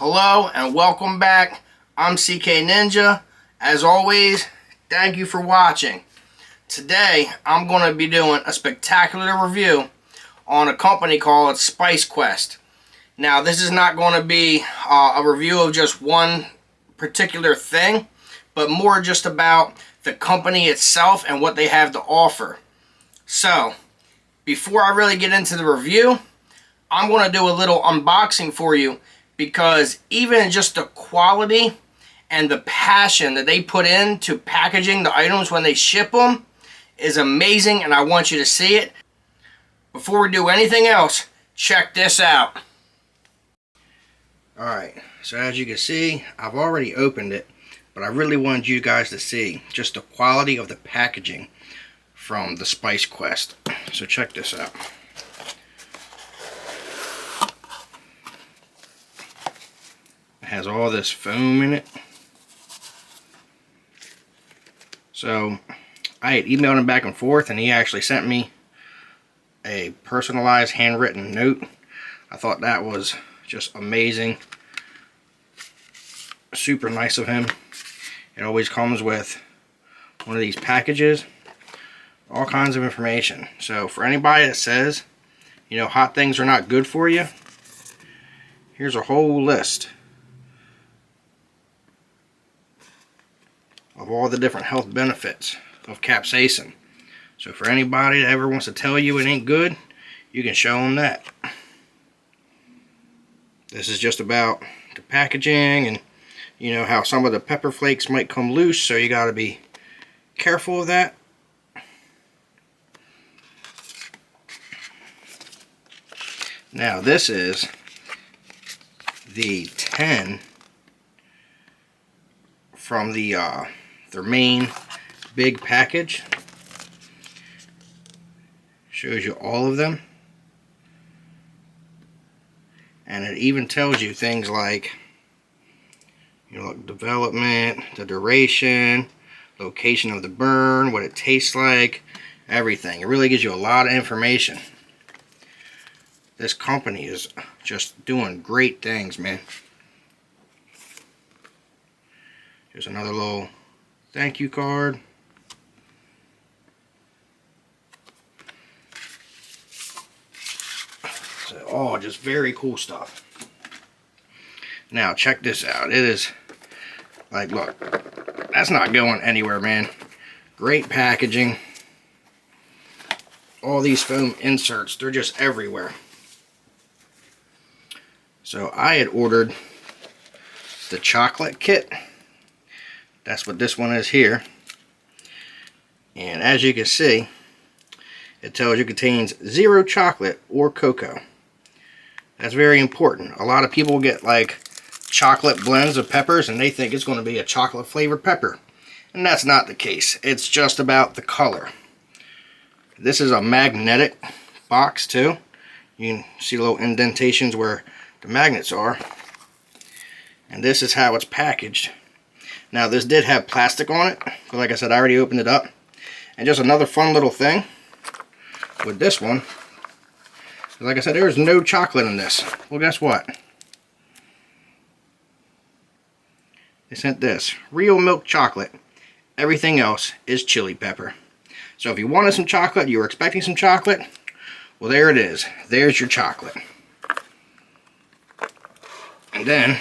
Hello and welcome back. I'm CK Ninja. As always, thank you for watching. Today, I'm going to be doing a spectacular review on a company called Spice Quest. Now, this is not going to be a review of just one particular thing, but more just about the company itself and what they have to offer. So, before I really get into the review, I'm going to do a little unboxing for you, because even just the quality and the passion that they put into packaging the items when they ship them is amazing, and I want you to see it. Before we do anything else, check this out. Alright, so as you can see, I've already opened it, but I really wanted you guys to see just the quality of the packaging from the Spice Quest. So check this out. Has all this foam in it. So I had emailed him back and forth, and he actually sent me a personalized handwritten note. I thought that was just amazing. Super nice of him. It always comes with one of these packages, all kinds of information. So for anybody that says, you know, hot things are not good for you, here's a whole list of all the different health benefits of capsaicin. So for anybody that ever wants to tell you it ain't good, you can show them that. This is just about the packaging, and you know how some of the pepper flakes might come loose, so you got to be careful of that. Now this is the 10 from the their main big package. Shows you all of them, and it even tells you things like, you know, development, the duration, location of the burn, what it tastes like, everything. It really gives you a lot of information. This company is just doing great things, man. Here's another little thank you card. So, oh, just very cool stuff. Now, check this out. It is, like, look, that's not going anywhere, man. Great packaging. All these foam inserts, they're just everywhere. So, I had ordered the chocolate kit. That's what this one is here. And as you can see, it tells you it contains 0 chocolate or cocoa. That's very important. A lot of people get like chocolate blends of peppers and they think it's going to be a chocolate flavored pepper. And that's not the case. It's just about the color. This is a magnetic box too. You can see little indentations where the magnets are. And this is how it's packaged. Now this did have plastic on it, but like I said, I already opened it up. And just another fun little thing with this one, like I said, there's no chocolate in this. Well, guess what? They sent this, real milk chocolate. Everything else is chili pepper. So if you wanted some chocolate, you were expecting some chocolate, well, there it is. There's your chocolate. And then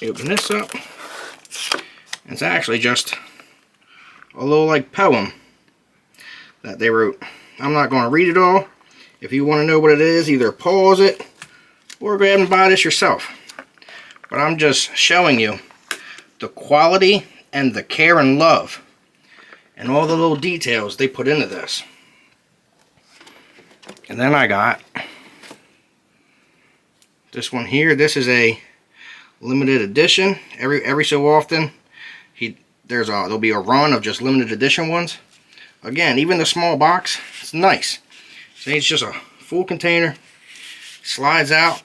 you open this up. It's actually just a little like poem that they wrote. I'm not going to read it all. If you want to know what it is, either pause it or go ahead and buy this yourself. But I'm just showing you the quality and the care and love and all the little details they put into this. And then I got this one here. This is a limited edition. Every so often there'll be a run of just limited edition ones. Again, even the small box, it's nice. So it's just a full container, slides out,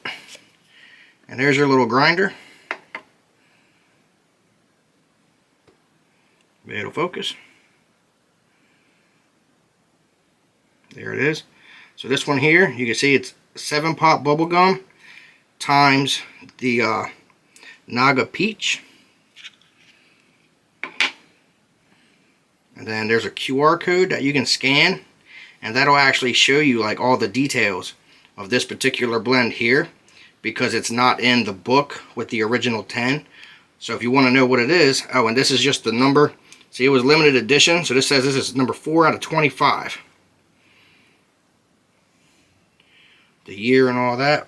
and there's your little grinder. Maybe it'll focus. There it is. So this one here, you can see it's 7-pot bubble gum times the Naga Peach. And then there's a QR code that you can scan, and that'll actually show you like all the details of this particular blend here, because it's not in the book with the original 10. So if you want to know what it is, oh, and this is just the number. See, it was limited edition, so this says this is number 4 out of 25. The year and all that.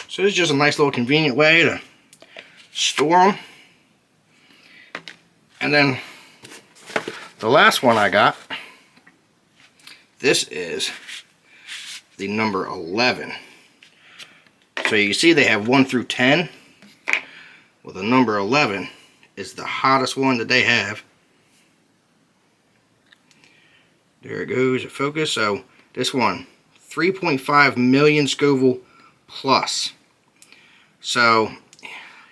So it's just a nice little convenient way to store them. And then the last one I got, this is the number 11. So you see they have 1 through 10. Well, the number 11 is the hottest one that they have. There it goes, it focus. So this one, 3.5 million Scoville plus. So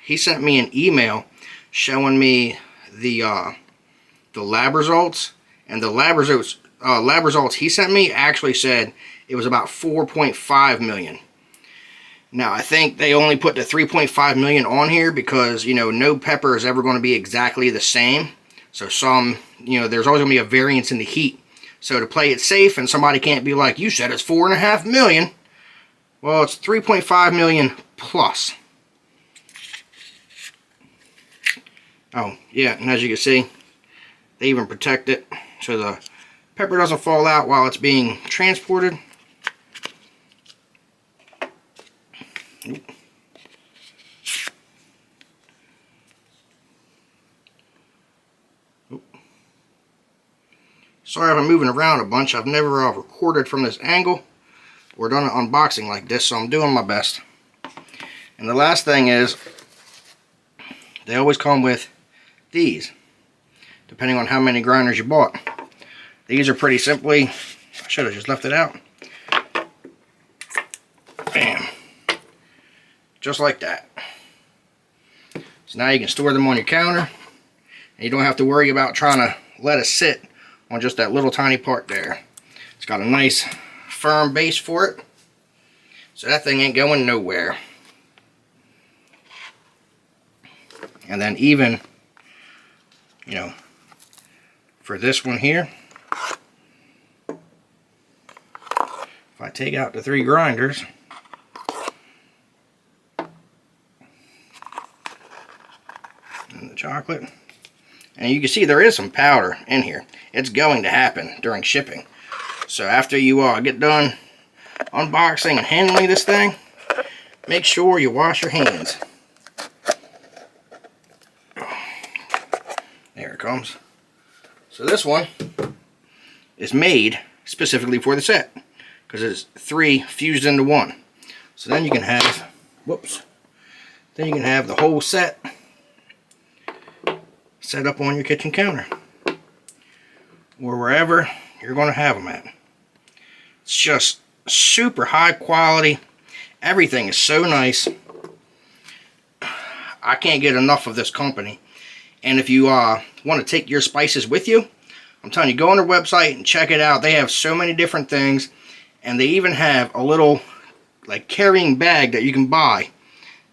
he sent me an email showing me the lab results, and the lab results he sent me actually said it was about 4.5 million. Now I think they only put the 3.5 million on here because, you know, no pepper is ever going to be exactly the same. So some, you know, there's always going to be a variance in the heat. So to play it safe and somebody can't be like, you said it's 4.5 million. Well, it's 3.5 million plus. Oh, yeah, and as you can see, they even protect it so the pepper doesn't fall out while it's being transported. Sorry if I'm moving around a bunch. I've never recorded from this angle or done an unboxing like this, so I'm doing my best. And the last thing is, they always come with these, depending on how many grinders you bought. These are pretty simply, I should have just left it out. Bam. Just like that. So now you can store them on your counter, and you don't have to worry about trying to let it sit on just that little tiny part there. It's got a nice firm base for it, so that thing ain't going nowhere. And then even, you know, for this one here, if I take out the 3 grinders, and the chocolate, and you can see there is some powder in here. It's going to happen during shipping. So after you get done unboxing and handling this thing, make sure you wash your hands. There it comes. So this one is made specifically for the set, because it's 3 fused into 1. So then you can have, then you can have the whole set set up on your kitchen counter, or wherever you're going to have them at. It's just super high quality. Everything is so nice. I can't get enough of this company. And if you want to take your spices with you, I'm telling you, go on their website and check it out. They have so many different things, and they even have a little like carrying bag that you can buy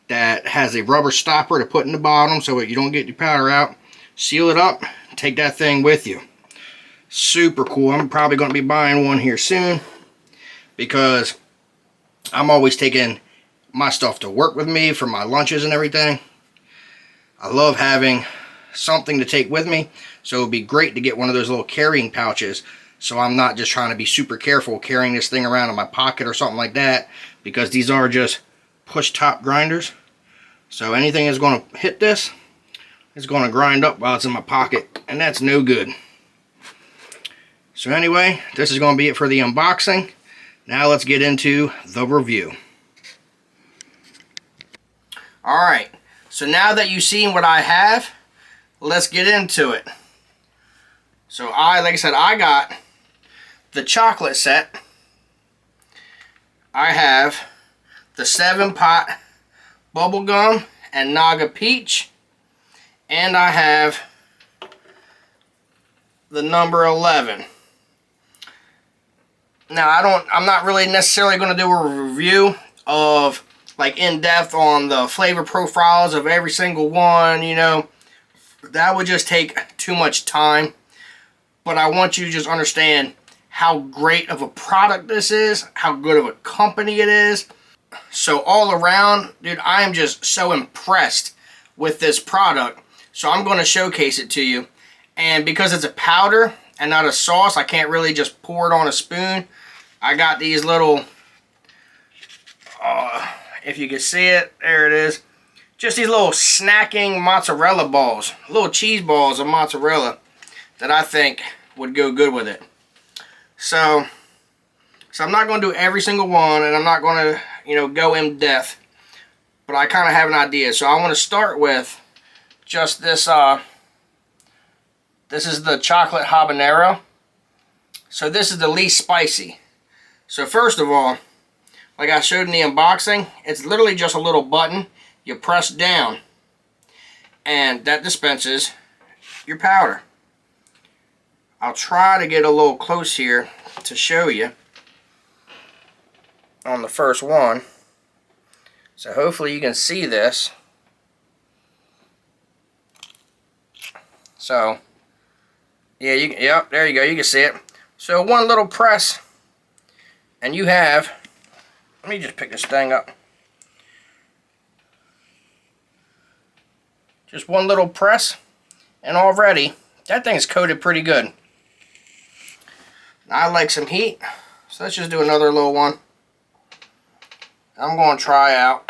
that has a rubber stopper to put in the bottom so that you don't get your powder out. Seal it up, take that thing with you. Super cool. I'm probably going to be buying one here soon, because I'm always taking my stuff to work with me for my lunches and everything. I love having something to take with me, so it would be great to get one of those little carrying pouches, so I'm not just trying to be super careful carrying this thing around in my pocket or something like that, because these are just push top grinders. So anything that's going to hit this is going to grind up while it's in my pocket, and that's no good. So anyway, this is going to be it for the unboxing. Now let's get into the review. Alright, so now that you've seen what I have, let's get into it. So like I said, I got the chocolate set. I have the 7-pot bubblegum and Naga Peach. And I have the number 11. Now, I'm not really necessarily going to do a review of, like, in depth on the flavor profiles of every single one, you know. That would just take too much time. But I want you to just understand how great of a product this is, how good of a company it is. So all around, dude, I am just so impressed with this product. So I'm going to showcase it to you. And because it's a powder and not a sauce, I can't really just pour it on a spoon. I got these little, if you can see it, there it is. Just these little snacking mozzarella balls, little cheese balls of mozzarella that I think would go good with it. So I'm not going to do every single one, and I'm not going to, you know, go in depth. But I kind of have an idea. So I want to start with just this. This is the chocolate habanero. So this is the least spicy. So first of all, like I showed in the unboxing, it's literally just a little button. You press down, and that dispenses your powder. I'll try to get a little close here to show you on the first one. So hopefully you can see this. So yeah, yep, there you go. You can see it. So one little press, and you have. Let me just pick this thing up. Just one little press, and already that thing's coated pretty good. I like some heat, so let's just do another little one. I'm going to try out.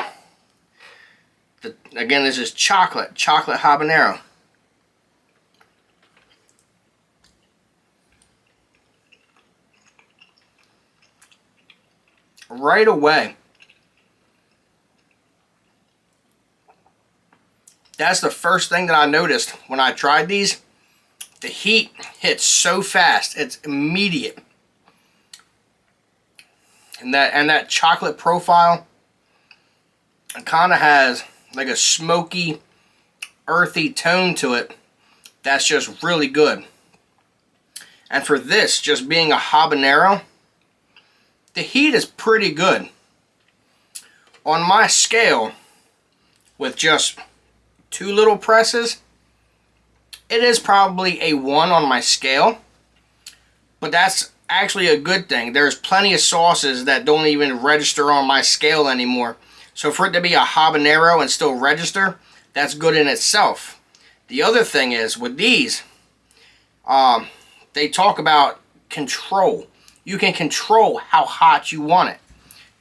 Again, this is chocolate habanero. Right away, that's the first thing that I noticed when I tried these. The heat hits so fast, it's immediate. And that chocolate profile, it kind of has like a smoky, earthy tone to it. That's just really good. And for this just being a habanero, the heat is pretty good. On my scale, with just 2 little presses, it is probably a 1 on my scale. But that's actually a good thing. There's plenty of sauces that don't even register on my scale anymore. So for it to be a habanero and still register, that's good in itself. The other thing is, with these, they talk about control. You can control how hot you want it.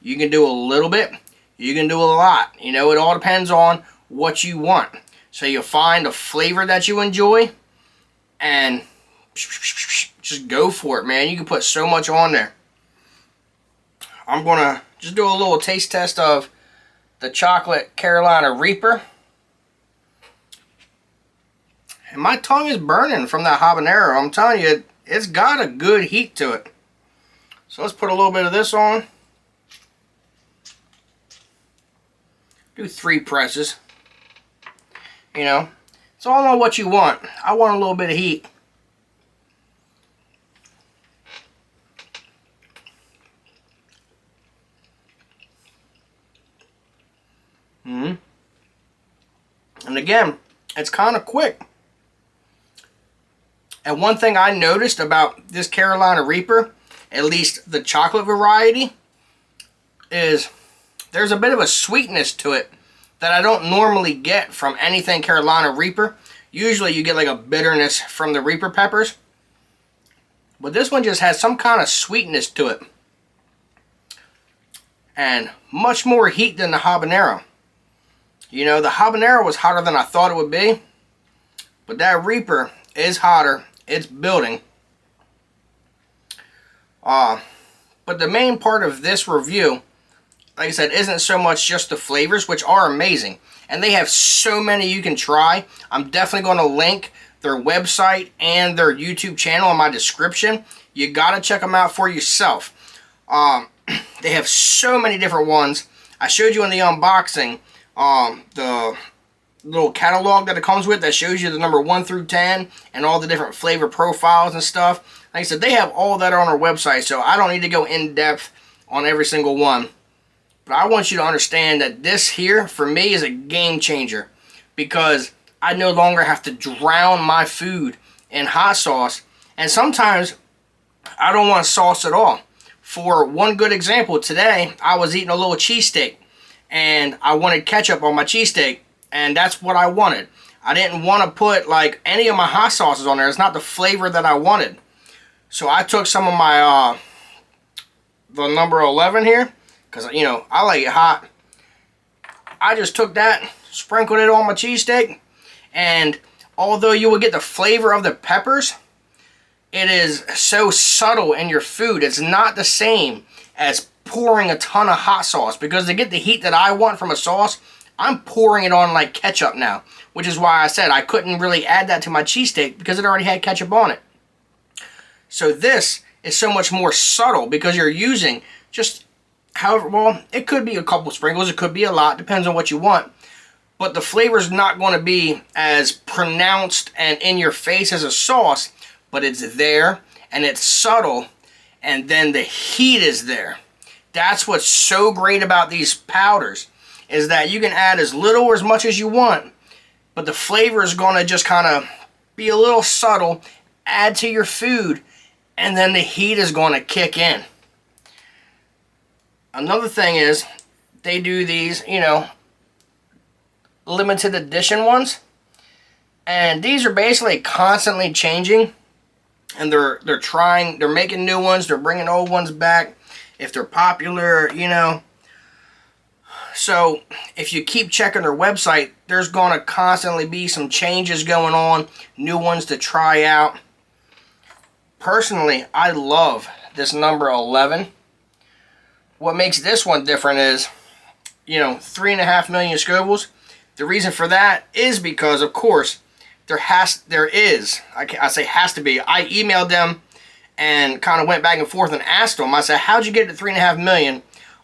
You can do a little bit, you can do a lot. You know, it all depends on what you want. So you find a flavor that you enjoy and just go for it, man. You can put so much on there. I'm going to just do a little taste test of the chocolate Carolina Reaper. And my tongue is burning from that habanero. I'm telling you, it's got a good heat to it. So let's put a little bit of this on. Do 3 presses. You know, it's all on what you want. I want a little bit of heat. And again, it's kind of quick. And one thing I noticed about this Carolina Reaper, at least the chocolate variety, is there's a bit of a sweetness to it that I don't normally get from anything Carolina Reaper. Usually you get like a bitterness from the Reaper peppers. But this one just has some kind of sweetness to it. And much more heat than the habanero. You know, the habanero was hotter than I thought it would be. But that Reaper is hotter. It's building. But the main part of this review, like I said, isn't so much just the flavors, which are amazing. And they have so many you can try. I'm definitely going to link their website and their YouTube channel in my description. You got to check them out for yourself. They have so many different ones. I showed you in the unboxing the little catalog that it comes with that shows you the number 1 through 10 and all the different flavor profiles and stuff. Like I said, they have all that on our website, so I don't need to go in depth on every single one. But I want you to understand that this here, for me, is a game changer, because I no longer have to drown my food in hot sauce. And sometimes I don't want sauce at all. For one good example, today I was eating a little cheesesteak and I wanted ketchup on my cheesesteak, and that's what I wanted. I didn't want to put like any of my hot sauces on there. It's not the flavor that I wanted. So I took some of my the number 11 here, because you know I like it hot. I just took that, sprinkled it on my cheesesteak, and although you will get the flavor of the peppers, it is so subtle in your food. It's not the same as pouring a ton of hot sauce, because to get the heat that I want from a sauce, I'm pouring it on like ketchup now, which is why I said I couldn't really add that to my cheesesteak because it already had ketchup on it. So this is so much more subtle because you're using just however, well, it could be a couple sprinkles, it could be a lot, depends on what you want. But the flavor is not going to be as pronounced and in your face as a sauce, but it's there and it's subtle, and then the heat is there. That's what's so great about these powders, is that you can add as little or as much as you want, but the flavor is going to just kind of be a little subtle, add to your food, and then the heat is going to kick in. Another thing is, they do these, you know, limited edition ones, and these are basically constantly changing, and they're making new ones, they're bringing old ones back if they're popular, you know. So if you keep checking their website, there's going to constantly be some changes going on, new ones to try out. Personally, I love this number 11. What makes this one different is, you know, 3.5 million Scovilles. The reason for that is because, of course, I say has to be. I emailed them and kind of went back and forth and asked them. I said, how'd you get to 3.5 million?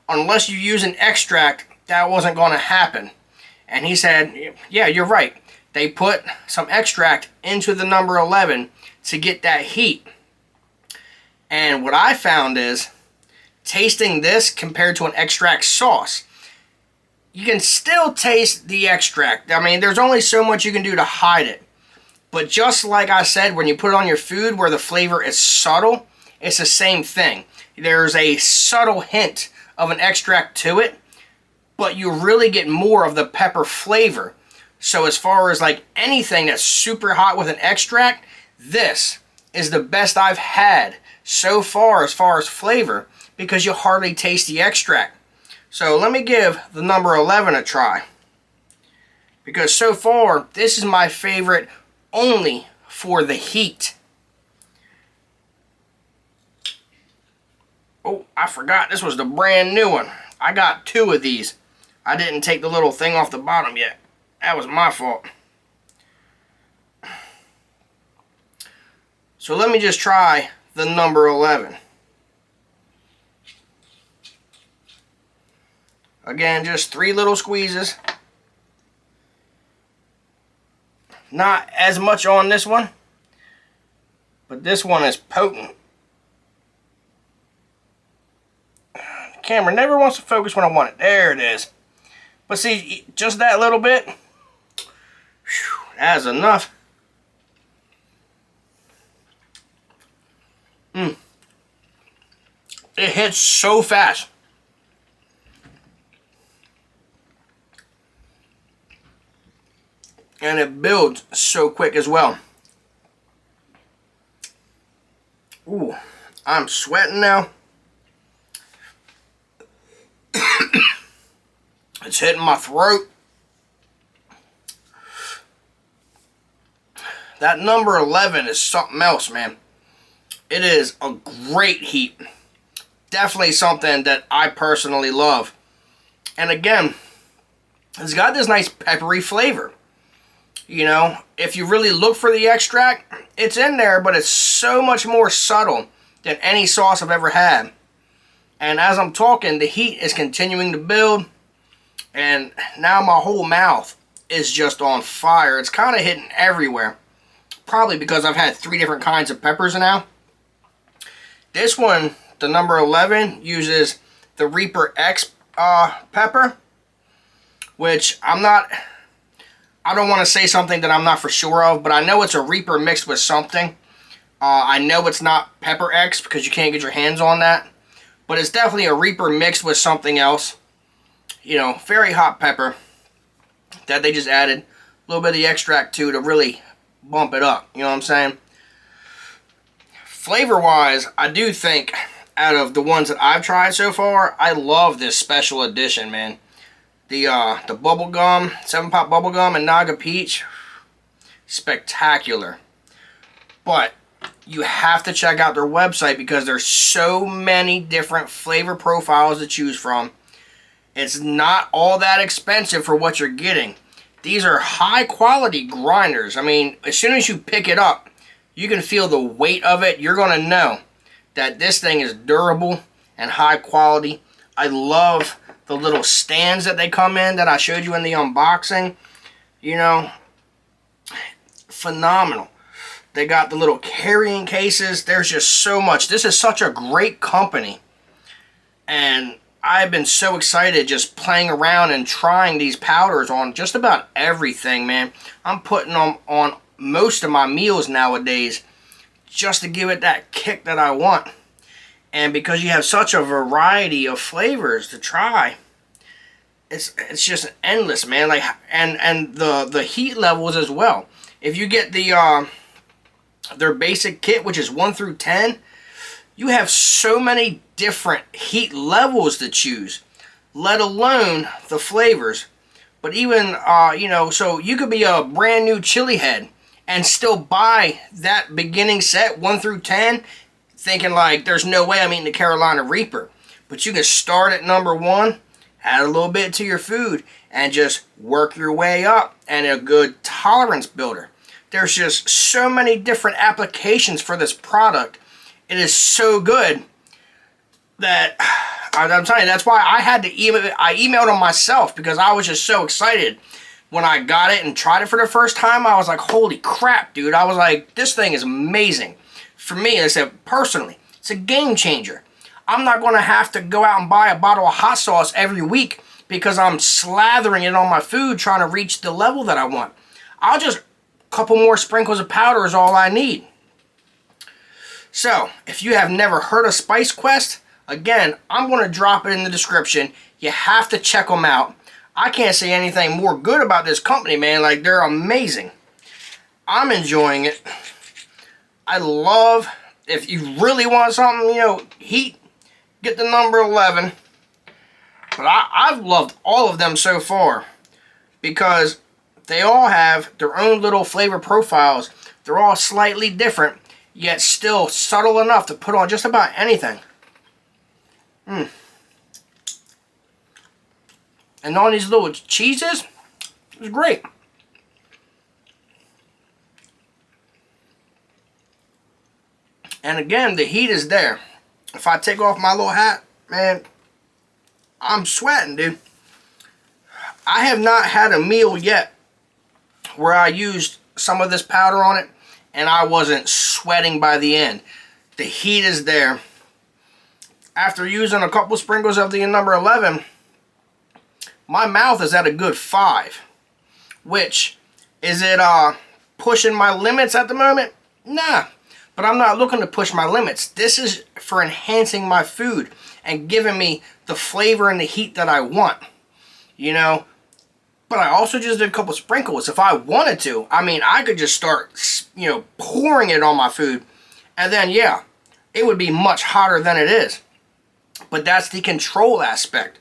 Unless you use an extract, that wasn't going to happen. And he said, yeah, you're right. They put some extract into the number 11 to get that heat. And what I found is, tasting this compared to an extract sauce, you can still taste the extract. I mean, there's only so much you can do to hide it. But just like I said, when you put it on your food where the flavor is subtle, it's the same thing. There's a subtle hint of an extract to it, but you really get more of the pepper flavor. So as far as like anything that's super hot with an extract, this is the best I've had so far as flavor, because you hardly taste the extract. So let me give the number 11 a try, because so far this is my favorite only for the heat. Oh, I forgot this was the brand new one. I got 2 of these. I didn't take the little thing off the bottom yet. That was my fault. So let me just try the number 11. Again, just 3 little squeezes. Not as much on this one, but this one is potent. The camera never wants to focus when I want it. There it is. But see, just that little bit, whew, that is enough. It hits so fast. And it builds so quick as well. Ooh, I'm sweating now. It's hitting my throat. That number 11 is something else, man. It is a great heat. Definitely something that I personally love. And again, it's got this nice peppery flavor. You know, if you really look for the extract, it's in there, but it's so much more subtle than any sauce I've ever had. And as I'm talking, the heat is continuing to build, and now my whole mouth is just on fire. It's kind of hitting everywhere. Probably because I've had 3 different kinds of peppers now. This one, the number 11, uses the Reaper X pepper, which I don't want to say something that I'm not for sure of, but I know it's a Reaper mixed with something. I know it's not Pepper X because you can't get your hands on that, but it's definitely a Reaper mixed with something else. You know, very hot pepper that they just added a little bit of the extract to really bump it up. You know what I'm saying? Flavor-wise, I do think out of the ones that I've tried so far, I love this special edition, man. The bubblegum, 7-Pop bubblegum and Naga Peach, spectacular. But you have to check out their website because there's so many different flavor profiles to choose from. It's not all that expensive for what you're getting. These are high quality grinders. I mean, as soon as you pick it up, you can feel the weight of it. You're going to know that this thing is durable and high quality. I love the little stands that they come in that I showed you in the unboxing. You know, phenomenal. They got the little carrying cases. There's just so much. This is such a great company. And I've been so excited just playing around and trying these powders on just about everything, man. I'm putting them on most of my meals nowadays just to give it that kick that I want. And because you have such a variety of flavors to try, it's just endless, man. Like, and the heat levels as well. If you get the their basic kit, which is 1 through 10, you have so many different heat levels to choose, let alone the flavors. But even, you know, so you could be a brand new chili head and still buy that beginning set 1 through 10, thinking like there's no way I'm eating the Carolina Reaper. But you can start at number 1, add a little bit to your food, and just work your way up, and a good tolerance builder. There's just so many different applications for this product. It is so good that I'm telling you, that's why I had to email. I emailed them myself because I was just so excited when I got it and tried it for the first time. I was like, holy crap, dude. I was like, this thing is amazing. For me, I said, personally, it's a game changer. I'm not going to have to go out and buy a bottle of hot sauce every week because I'm slathering it on my food trying to reach the level that I want. I'll just, a couple more sprinkles of powder is all I need. So, if you have never heard of Spice Quest, again, I'm going to drop it in the description. You have to check them out. I can't say anything more good about this company, man. Like, they're amazing. I'm enjoying it. I love, if you really want something, you know, heat, get the number 11. But I've loved all of them so far because they all have their own little flavor profiles. They're all slightly different, yet still subtle enough to put on just about anything. And all these little cheeses, it's great. And again, the heat is there. If I take off my little hat, man, I'm sweating, dude. I have not had a meal yet where I used some of this powder on it and I wasn't sweating by the end. The heat is there. After using a couple sprinkles of the number 11, my mouth is at a good 5. Which, is it pushing my limits at the moment? Nah. But I'm not looking to push my limits. This is for enhancing my food and giving me the flavor and the heat that I want. You know? But I also just did a couple sprinkles. If I wanted to, I mean, I could just start, you know, pouring it on my food. And then, yeah, it would be much hotter than it is. But that's the control aspect.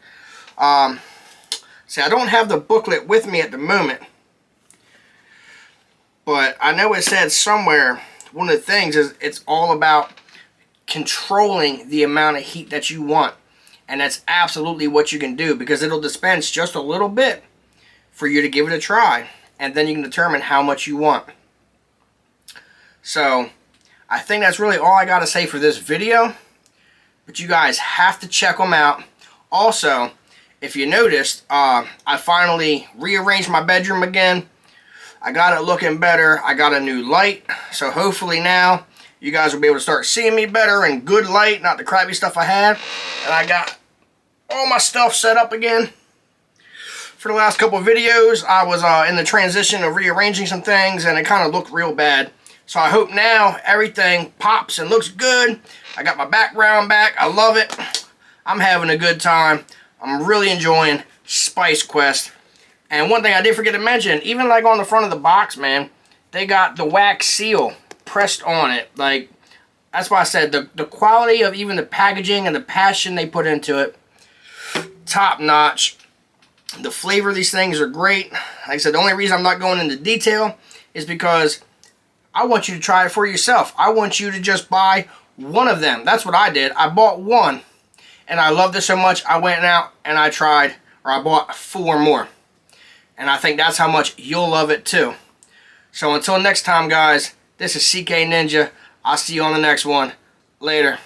See, I don't have the booklet with me at the moment. But I know it said somewhere, one of the things is it's all about controlling the amount of heat that you want. And that's absolutely what you can do because it'll dispense just a little bit for you to give it a try. And then you can determine how much you want. So, I think that's really all I got to say for this video. But you guys have to check them out. Also, if you noticed, I finally rearranged my bedroom again. I got it looking better. I got a new light. So hopefully now you guys will be able to start seeing me better in good light, not the crappy stuff I had. And I got all my stuff set up again. For the last couple of videos, I was in the transition of rearranging some things, and it kind of looked real bad. So I hope now everything pops and looks good. I got my background back. I love it. I'm having a good time. I'm really enjoying Spice Quest. And one thing I did forget to mention, even like on the front of the box, man, they got the wax seal pressed on it. Like, that's why I said the quality of even the packaging and the passion they put into it, top notch. The flavor of these things are great. Like I said, the only reason I'm not going into detail is because I want you to try it for yourself. I want you to just buy one of them. That's what I did. I bought one, and I loved it so much, I went out and I tried, or I bought 4 more. And I think that's how much you'll love it too. So until next time, guys, this is CK Ninja. I'll see you on the next one. Later.